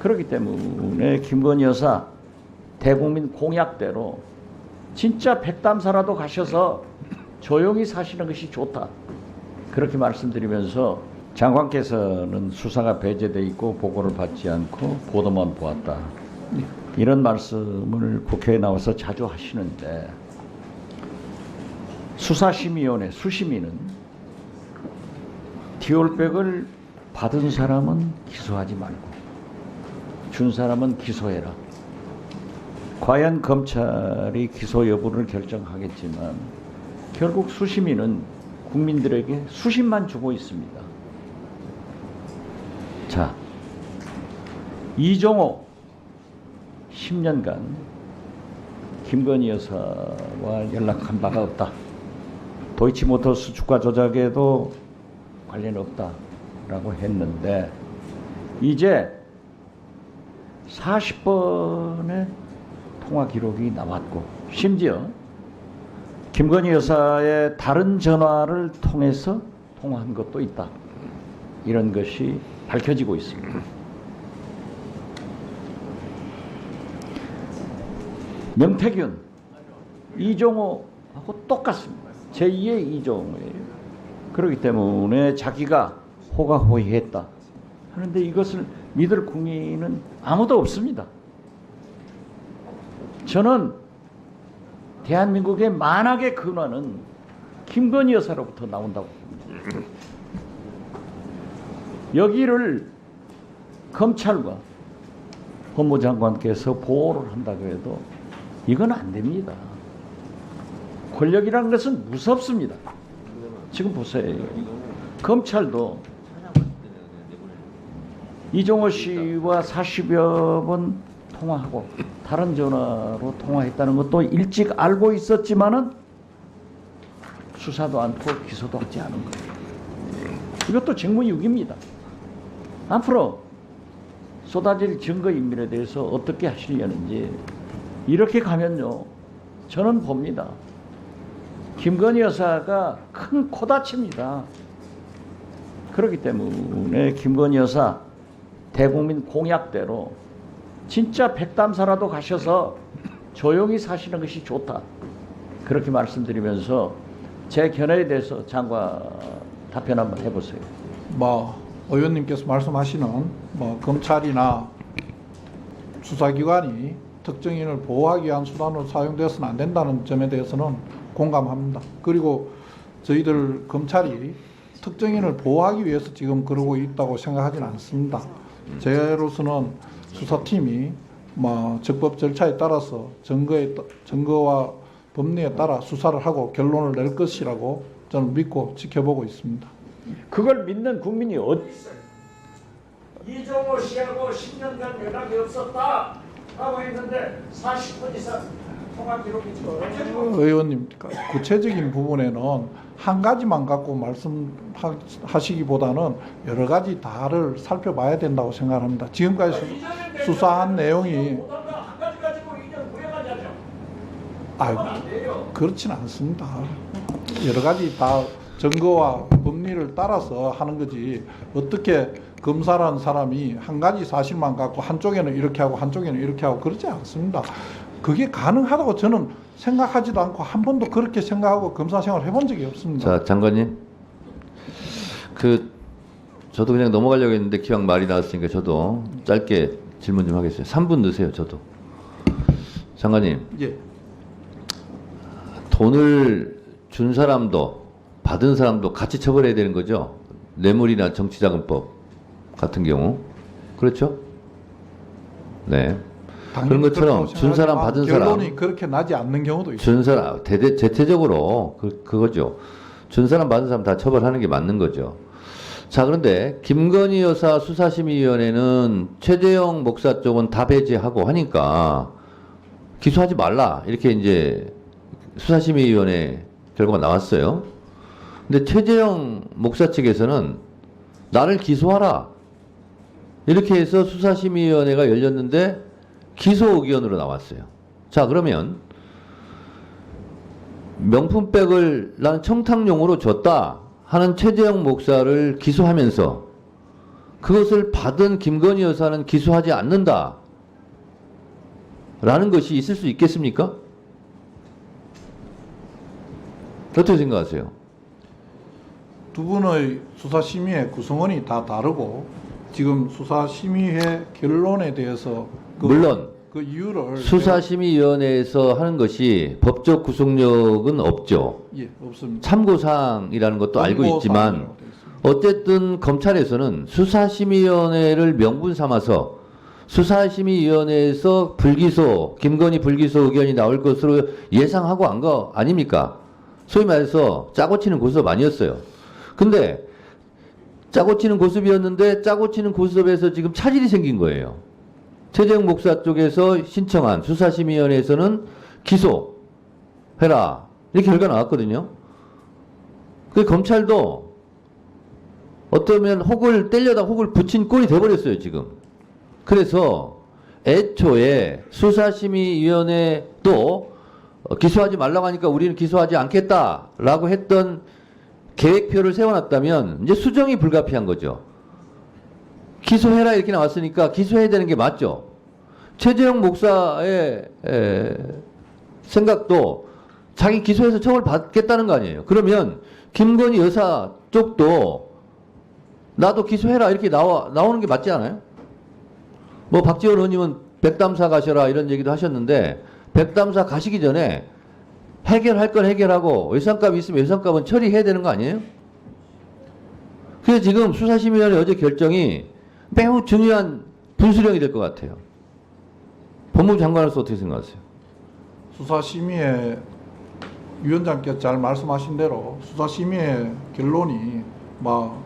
그렇기 때문에 김건희 여사 대국민 공약대로 진짜 백담사라도 가셔서 조용히 사시는 것이 좋다. 그렇게 말씀드리면서 장관께서는 수사가 배제돼 있고 보고를 받지 않고 보도만 보았다. 이런 말씀을 국회에 나와서 자주 하시는데 수사심의위원회 수심위는 디올백을 받은 사람은 기소하지 말고 준 사람은 기소해라. 과연 검찰이 기소 여부를 결정하겠지만 결국 수심위는 국민들에게 수십만 주고 있습니다. 자, 이종호 10년간 김건희 여사와 연락한 바가 없다. 도이치모터스 주가 조작에도 관련 없다라고 했는데 이제 40번의 통화 기록이 나왔고 심지어 김건희 여사의 다른 전화를 통해서 통화한 것도 있다. 이런 것이 밝혀지고 있습니다. 명태균, 이종호하고 똑같습니다. 제2의 이종호예요. 그렇기 때문에 자기가 호가호위했다 하는데 이것을 믿을 국민은 아무도 없습니다. 저는 대한민국의 만악의 근원은 김건희 여사로부터 나온다고 봅니다. 여기를 검찰과 법무장관께서 보호를 한다고 해도 이건 안 됩니다. 권력이라는 것은 무섭습니다. 지금 보세요. 검찰도 이종호 씨와 40여 번 통화하고 다른 전화로 통화했다는 것도 일찍 알고 있었지만은 수사도 않고 기소도 하지 않은 거예요. 이것도 직무유기입니다. 앞으로 쏟아질 증거인멸에 대해서 어떻게 하시려는지 이렇게 가면요 저는 봅니다. 김건희 여사가 큰 코다칩니다. 그렇기 때문에 김건희 여사 대국민 공약대로 진짜 백담사라도 가셔서 조용히 사시는 것이 좋다. 그렇게 말씀드리면서 제 견해에 대해서 장관 답변 한번 해보세요. 의원님께서 말씀하시는 검찰이나 수사기관이 특정인을 보호하기 위한 수단으로 사용되어서는 안 된다는 점에 대해서는 공감합니다. 그리고 저희들 검찰이 특정인을 보호하기 위해서 지금 그러고 있다고 생각하지는 않습니다. 제로서는 수사팀이 적법 절차에 따라서 증거와 법리에 따라 수사를 하고 결론을 낼 것이라고 저는 믿고 지켜보고 있습니다. 그걸 믿는 국민이 어디 있어요? 이종호 씨하고 10년간 연락이 없었다 라고 했는데 40분 이상 통화 기록이 의원님, 구체적인 부분에는 한 가지만 갖고 말씀하시기보다는 여러 가지 다를 살펴봐야 된다고 생각합니다. 지금까지 수사한 내용이 그렇지는 않습니다. 여러 가지 다 증거와 법리를 따라서 하는 거지 어떻게 검사라는 사람이 한 가지 사실만 갖고 한쪽에는 이렇게 하고 한쪽에는 이렇게 하고 그러지 않습니다. 그게 가능하다고 저는 생각하지도 않고 한 번도 그렇게 생각하고 검사 생활을 해본 적이 없습니다. 자, 장관님. 저도 그냥 넘어가려고 했는데 기왕 말이 나왔으니까 저도 짧게 질문 좀 하겠어요. 3분 넣으세요, 저도. 장관님. 예. 돈을 준 사람도 받은 사람도 같이 처벌해야 되는 거죠? 뇌물이나 정치자금법 같은 경우. 그렇죠? 네. 그런 것처럼 준 사람 받은 사람 결론이 그렇게 나지 않는 경우도 있어요. 준 사람 대체적으로 그거죠. 준 사람 받은 사람 다 처벌하는 게 맞는 거죠. 자, 그런데 김건희 여사 수사심의위원회는 최재형 목사 쪽은 다 배제하고 하니까 기소하지 말라 이렇게 이제 수사심의위원회 결과가 나왔어요. 근데 최재형 목사 측에서는 나를 기소하라 이렇게 해서 수사심의위원회가 열렸는데 기소 의견으로 나왔어요. 자, 그러면 명품백을 난 청탁용으로 줬다 하는 최재형 목사를 기소하면서 그것을 받은 김건희 여사는 기소하지 않는다. 라는 것이 있을 수 있겠습니까? 어떻게 생각하세요? 두 분의 수사심의의 구성원이 다 다르고 지금 수사심의회 결론에 대해서 물론 그 이유를 수사심의위원회에서 하는 것이 법적 구속력은 없죠. 예, 없습니다. 참고사항이라는 것도 알고 있지만 참고사항이라고 되어 있습니다. 어쨌든 검찰에서는 수사심의위원회를 명분 삼아서 수사심의위원회에서 불기소, 김건희 불기소 의견이 나올 것으로 예상하고 한 거 아닙니까? 소위 말해서 짜고 치는 고스톱 아니었어요. 근데 짜고 치는 고스톱이었는데 짜고 치는 고스톱에서 지금 차질이 생긴 거예요. 최재형 목사 쪽에서 신청한 수사심의위원회에서는 기소해라. 이렇게 결과 나왔거든요. 그 검찰도 어쩌면 혹을 때려다 혹을 붙인 꼴이 돼버렸어요, 지금. 그래서 애초에 수사심의위원회도 기소하지 말라고 하니까 우리는 기소하지 않겠다라고 했던 계획표를 세워놨다면 이제 수정이 불가피한 거죠. 기소해라 이렇게 나왔으니까 기소해야 되는 게 맞죠. 최재형 목사의 생각도 자기 기소해서 처벌 받겠다는 거 아니에요. 그러면 김건희 여사 쪽도 나도 기소해라 이렇게 나오는 게 맞지 않아요? 뭐 박지원 의원님은 백담사 가셔라 이런 얘기도 하셨는데 백담사 가시기 전에 해결할 건 해결하고 외상값이 있으면 외상값은 처리해야 되는 거 아니에요? 그래서 지금 수사심의위원회 어제 결정이 매우 중요한 분수령이 될 것 같아요. 법무부 장관으로서 어떻게 생각하세요? 수사심의회 위원장께서 잘 말씀하신 대로 수사심의회 결론이 막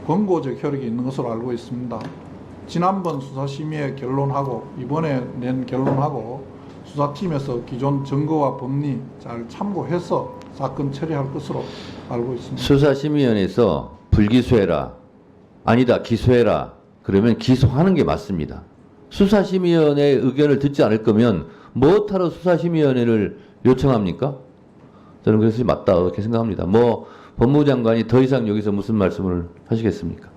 권고적 혈액이 있는 것으로 알고 있습니다. 지난번 수사심의회 결론하고 이번에 낸 결론하고 수사팀에서 기존 증거와 법리 잘 참고해서 사건 처리할 것으로 알고 있습니다. 수사심의위원회에서 불기소해라. 아니다. 기소해라. 그러면 기소하는 게 맞습니다. 수사심의위원회의 의견을 듣지 않을 거면 뭐하러 수사심의위원회를 요청합니까? 저는 그것이 맞다. 이렇게 생각합니다. 뭐 법무부 장관이 더 이상 여기서 무슨 말씀을 하시겠습니까?